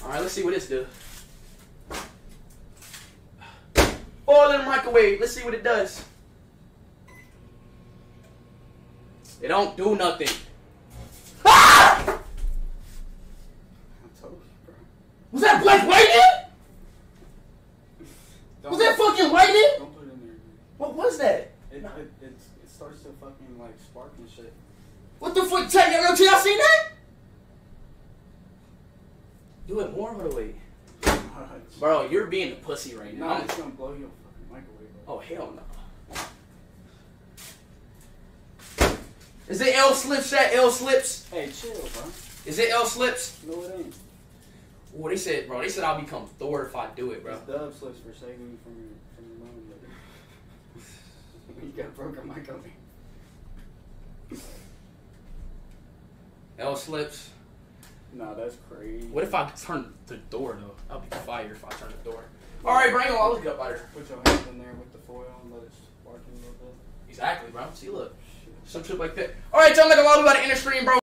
Alright, let's see what this does. Oil in the microwave. Let's see what it does. It don't do nothing. Ah! I told you, bro. Was that black lightning? Was that fucking lightning? Don't put it in there. What was that? It starts to fucking like spark and shit. What the fuck? Y'all seen that? Do it more, by the way. Bro, you're being a pussy right now. No, it's gonna blow your fucking microwave. Oh, hell no. Is it L slips that L slips? Hey, chill, bro. Is it L slips? No, it ain't. Oh, they said I'll become Thor if I do it, bro. It's dub slips for saving you from your mom, buddy. You got broken microwave. L slips. Nah, that's crazy. What if I turn the door though? I'll be fired if I turn the door. All right, bring it on. I'll look it up later. Put your hand in there with the foil and let it spark a little bit. Exactly, bro. See, look. Some shit like that. All right, tell me like a lot about the inner screen, bro.